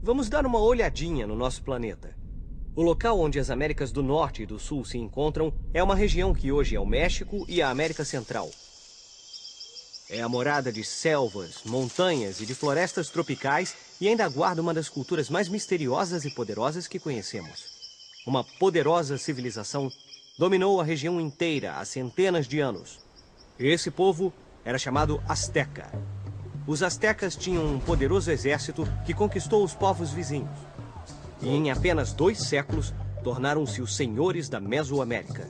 Vamos dar uma olhadinha no nosso planeta. O local onde as Américas do Norte e do Sul se encontram é uma região que hoje é o México e a América Central. É a morada de selvas, montanhas e de florestas tropicais e ainda guarda uma das culturas mais misteriosas e poderosas que conhecemos. Uma poderosa civilização dominou a região inteira há centenas de anos. Esse povo era chamado Azteca. Os astecas tinham um poderoso exército que conquistou os povos vizinhos. E em apenas 2 séculos, tornaram-se os senhores da Mesoamérica.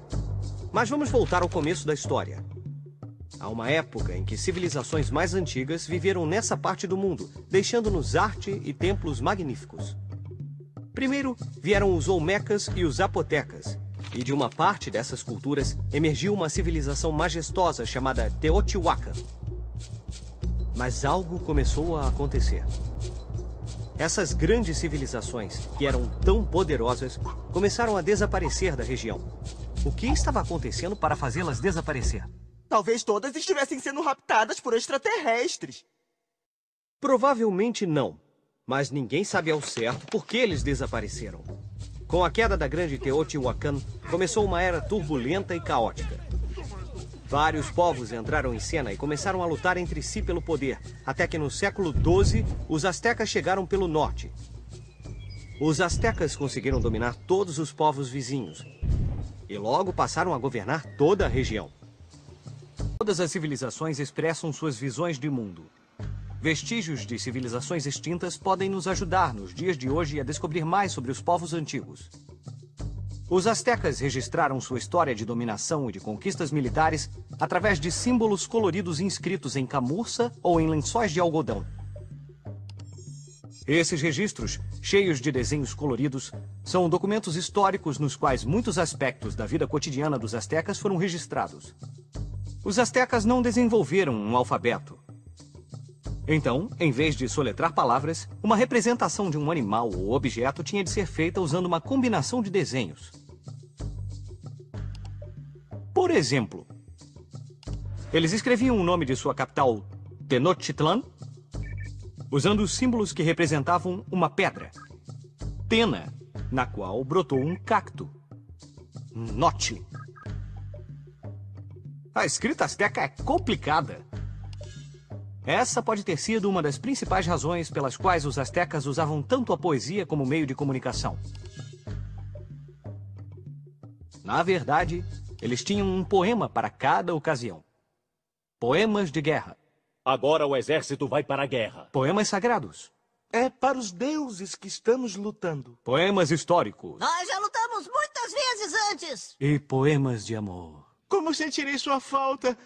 Mas vamos voltar ao começo da história. Há uma época em que civilizações mais antigas viveram nessa parte do mundo, deixando-nos arte e templos magníficos. Primeiro vieram os Olmecas e os Zapotecas, e de uma parte dessas culturas emergiu uma civilização majestosa chamada Teotihuacan. Mas algo começou a acontecer. Essas grandes civilizações, que eram tão poderosas, começaram a desaparecer da região. O que estava acontecendo para fazê-las desaparecer? Talvez todas estivessem sendo raptadas por extraterrestres. Provavelmente não, mas ninguém sabe ao certo por que eles desapareceram. Com a queda da grande Teotihuacan, começou uma era turbulenta e caótica. Vários povos entraram em cena e começaram a lutar entre si pelo poder, até que no século XII, os astecas chegaram pelo norte. Os astecas conseguiram dominar todos os povos vizinhos e logo passaram a governar toda a região. Todas as civilizações expressam suas visões de mundo. Vestígios de civilizações extintas podem nos ajudar nos dias de hoje a descobrir mais sobre os povos antigos. Os astecas registraram sua história de dominação e de conquistas militares através de símbolos coloridos inscritos em camurça ou em lençóis de algodão. Esses registros, cheios de desenhos coloridos, são documentos históricos nos quais muitos aspectos da vida cotidiana dos astecas foram registrados. Os astecas não desenvolveram um alfabeto. Então, em vez de soletrar palavras, uma representação de um animal ou objeto tinha de ser feita usando uma combinação de desenhos. Por exemplo, eles escreviam o nome de sua capital, Tenochtitlan, usando os símbolos que representavam uma pedra, Tena, na qual brotou um cacto, Noche. A escrita asteca é complicada. Essa pode ter sido uma das principais razões pelas quais os astecas usavam tanto a poesia como meio de comunicação. Na verdade, eles tinham um poema para cada ocasião. Poemas de guerra. Agora o exército vai para a guerra. Poemas sagrados. É para os deuses que estamos lutando. Poemas históricos. Nós já lutamos muitas vezes antes. E poemas de amor. Como sentirei sua falta?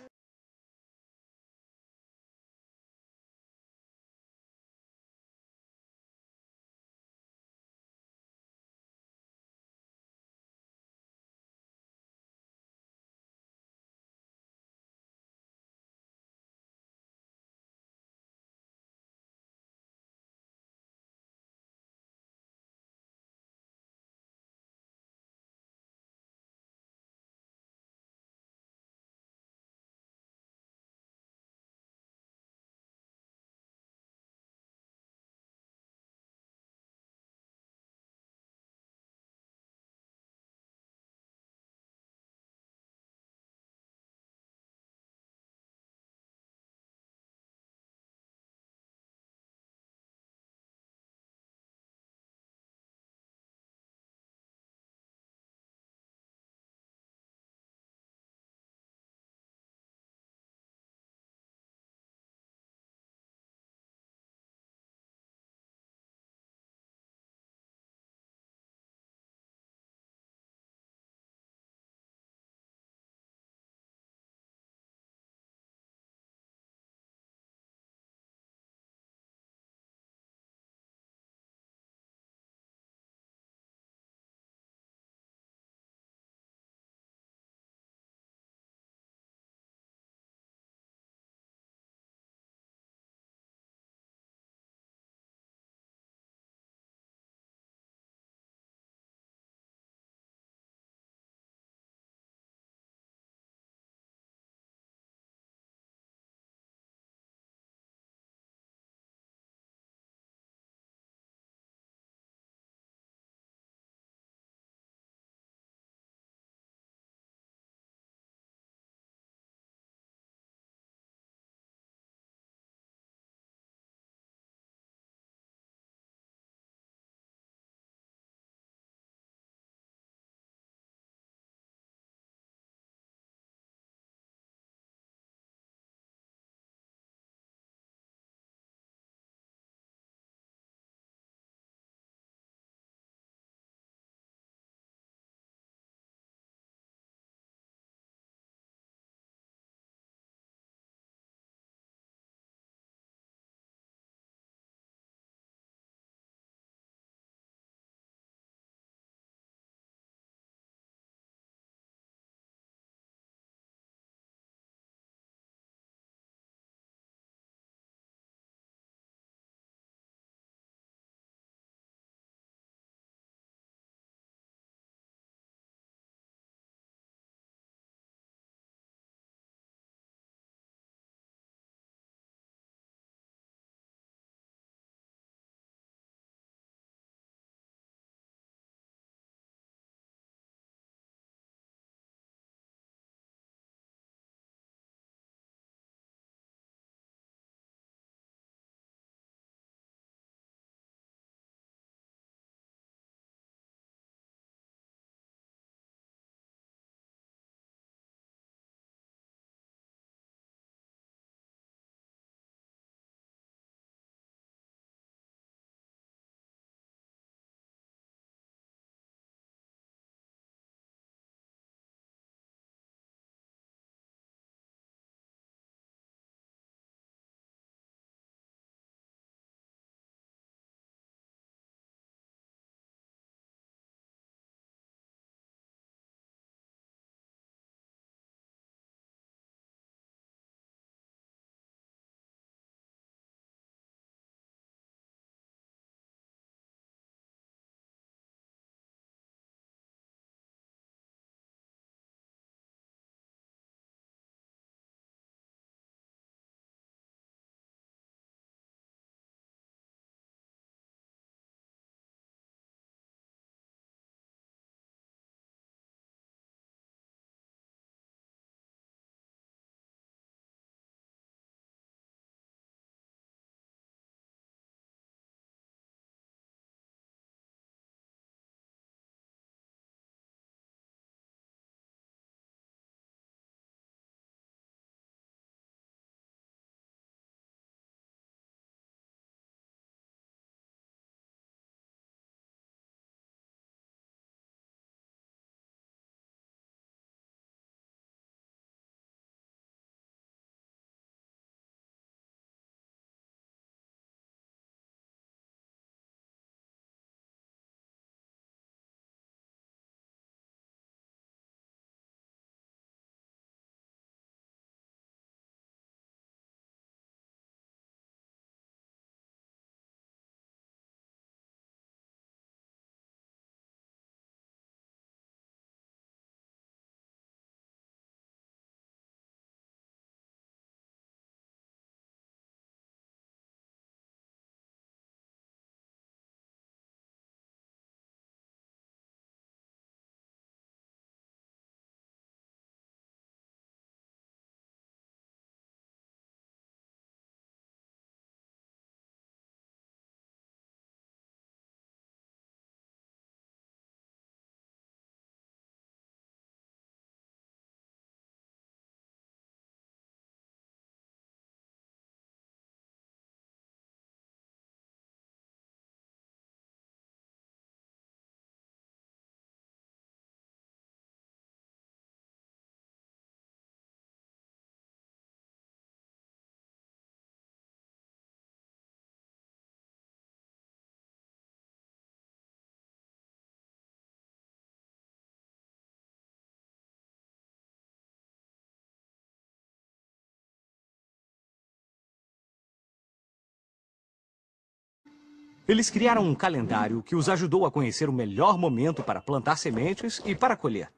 Eles criaram um calendário que os ajudou a conhecer o melhor momento para plantar sementes e para colher.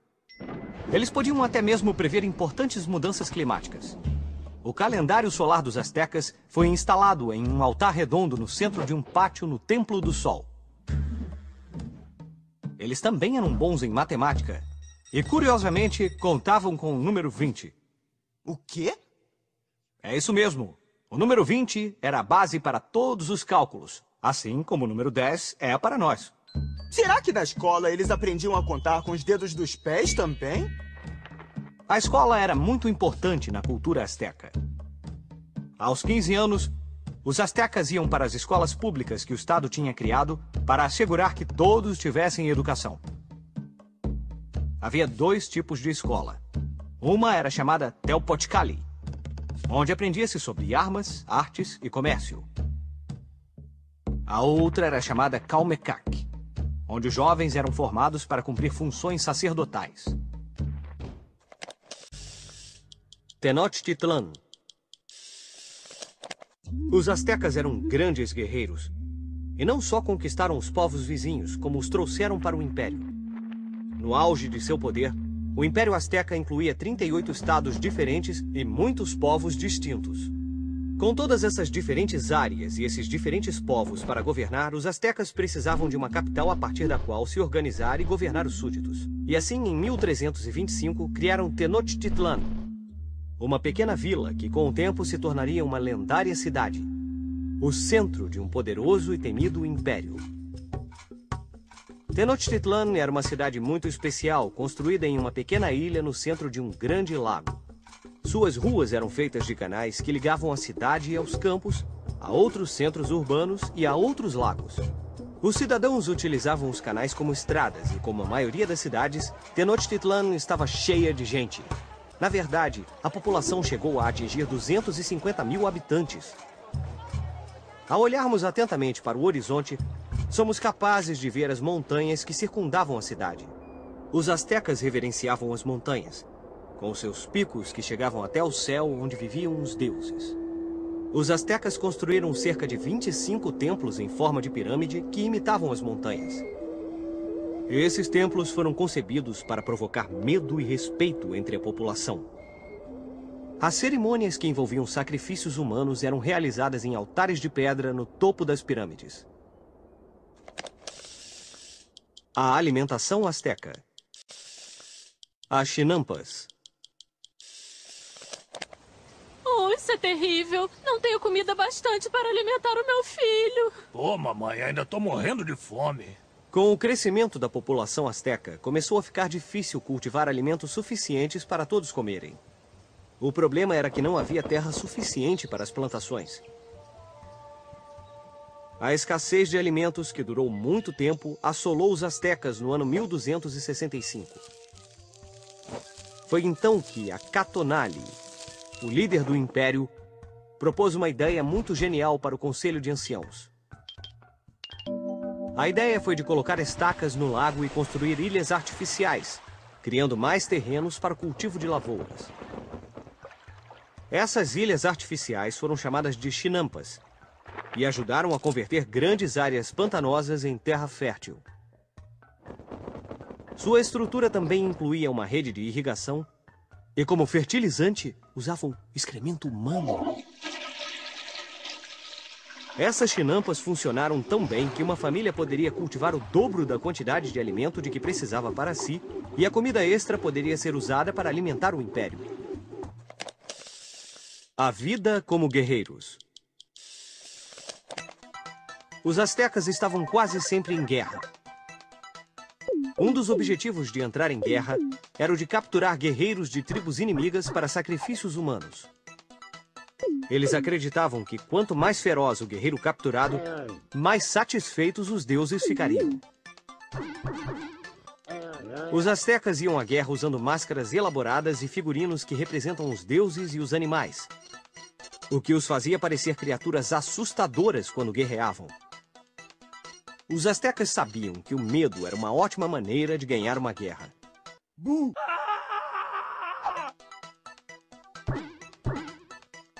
Eles podiam até mesmo prever importantes mudanças climáticas. O calendário solar dos astecas foi instalado em um altar redondo no centro de um pátio no Templo do Sol. Eles também eram bons em matemática e, curiosamente, contavam com o número 20. O quê? É isso mesmo. O número 20 era a base para todos os cálculos, assim como o número 10 é para nós. Será que na escola eles aprendiam a contar com os dedos dos pés também? A escola era muito importante na cultura asteca. Aos 15 anos, os astecas iam para as escolas públicas que o Estado tinha criado para assegurar que todos tivessem educação. Havia 2 tipos de escola. Uma era chamada Telpotkali, onde aprendia-se sobre armas, artes e comércio. A outra era chamada Kalmekak, onde os jovens eram formados para cumprir funções sacerdotais. Tenochtitlan. Os astecas eram grandes guerreiros. E não só conquistaram os povos vizinhos, como os trouxeram para o Império. No auge de seu poder, o Império Azteca incluía 38 estados diferentes e muitos povos distintos. Com todas essas diferentes áreas e esses diferentes povos para governar, os astecas precisavam de uma capital a partir da qual se organizar e governar os súditos. E assim, em 1325, criaram Tenochtitlan, uma pequena vila que com o tempo se tornaria uma lendária cidade, o centro de um poderoso e temido império. Tenochtitlan era uma cidade muito especial, construída em uma pequena ilha no centro de um grande lago. Suas ruas eram feitas de canais que ligavam a cidade aos campos, a outros centros urbanos e a outros lagos. Os cidadãos utilizavam os canais como estradas e, como a maioria das cidades, Tenochtitlan estava cheia de gente. Na verdade, a população chegou a atingir 250 mil habitantes. Ao olharmos atentamente para o horizonte, somos capazes de ver as montanhas que circundavam a cidade. Os astecas reverenciavam as montanhas, com seus picos que chegavam até o céu onde viviam os deuses. Os astecas construíram cerca de 25 templos em forma de pirâmide que imitavam as montanhas. Esses templos foram concebidos para provocar medo e respeito entre a população. As cerimônias que envolviam sacrifícios humanos eram realizadas em altares de pedra no topo das pirâmides. A alimentação asteca. As chinampas. Oh, isso é terrível. Não tenho comida bastante para alimentar o meu filho. Pô, mamãe, ainda tô morrendo de fome. Com o crescimento da população asteca, começou a ficar difícil cultivar alimentos suficientes para todos comerem. O problema era que não havia terra suficiente para as plantações. A escassez de alimentos, que durou muito tempo, assolou os astecas no ano 1265. Foi então que Acatonali, o líder do império, propôs uma ideia muito genial para o Conselho de Anciãos. A ideia foi de colocar estacas no lago e construir ilhas artificiais, criando mais terrenos para o cultivo de lavouras. Essas ilhas artificiais foram chamadas de chinampas e ajudaram a converter grandes áreas pantanosas em terra fértil. Sua estrutura também incluía uma rede de irrigação e, como fertilizante, usavam excremento humano. Essas chinampas funcionaram tão bem que uma família poderia cultivar o dobro da quantidade de alimento de que precisava para si, e a comida extra poderia ser usada para alimentar o império. A vida como guerreiros. Os astecas estavam quase sempre em guerra. Um dos objetivos de entrar em guerra era o de capturar guerreiros de tribos inimigas para sacrifícios humanos. Eles acreditavam que quanto mais feroz o guerreiro capturado, mais satisfeitos os deuses ficariam. Os astecas iam à guerra usando máscaras elaboradas e figurinos que representam os deuses e os animais, o que os fazia parecer criaturas assustadoras quando guerreavam. Os astecas sabiam que o medo era uma ótima maneira de ganhar uma guerra.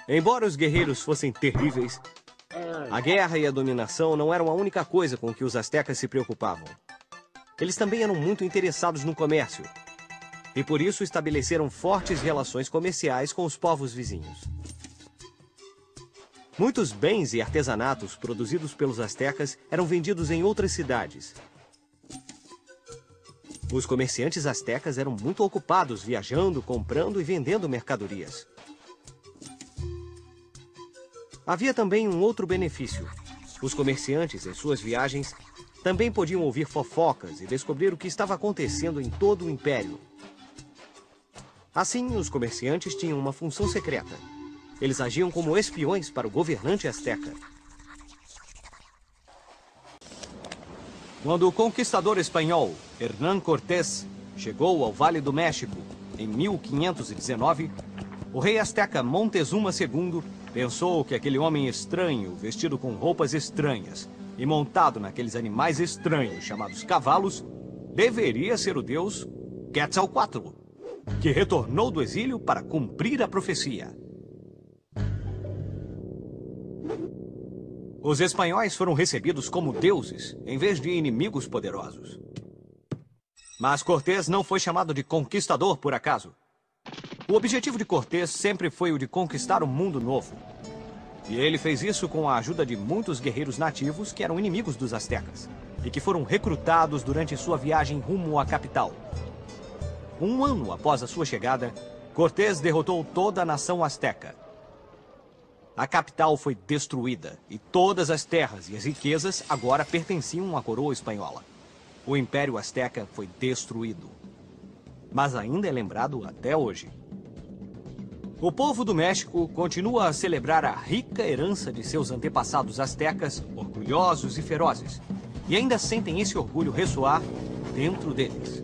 Embora os guerreiros fossem terríveis, A guerra e a dominação não eram a única coisa com que os astecas se preocupavam. Eles também eram muito interessados no comércio. E por isso estabeleceram fortes relações comerciais com os povos vizinhos. Muitos bens e artesanatos produzidos pelos astecas eram vendidos em outras cidades. Os comerciantes astecas eram muito ocupados viajando, comprando e vendendo mercadorias. Havia também um outro benefício. Os comerciantes, em suas viagens, também podiam ouvir fofocas e descobrir o que estava acontecendo em todo o império. Assim, os comerciantes tinham uma função secreta. Eles agiam como espiões para o governante asteca. Quando o conquistador espanhol Hernán Cortés chegou ao Vale do México em 1519, o rei asteca Montezuma II pensou que aquele homem estranho, vestido com roupas estranhas e montado naqueles animais estranhos chamados cavalos, deveria ser o deus Quetzalcóatl, que retornou do exílio para cumprir a profecia. Os espanhóis foram recebidos como deuses, em vez de inimigos poderosos. Mas Cortés não foi chamado de conquistador por acaso. O objetivo de Cortés sempre foi o de conquistar um mundo novo. E ele fez isso com a ajuda de muitos guerreiros nativos que eram inimigos dos astecas e que foram recrutados durante sua viagem rumo à capital. Um ano após a sua chegada, Cortés derrotou toda a nação asteca. A capital foi destruída e todas as terras e as riquezas agora pertenciam à coroa espanhola. O Império Azteca foi destruído, mas ainda é lembrado até hoje. O povo do México continua a celebrar a rica herança de seus antepassados astecas, orgulhosos e ferozes, e ainda sentem esse orgulho ressoar dentro deles.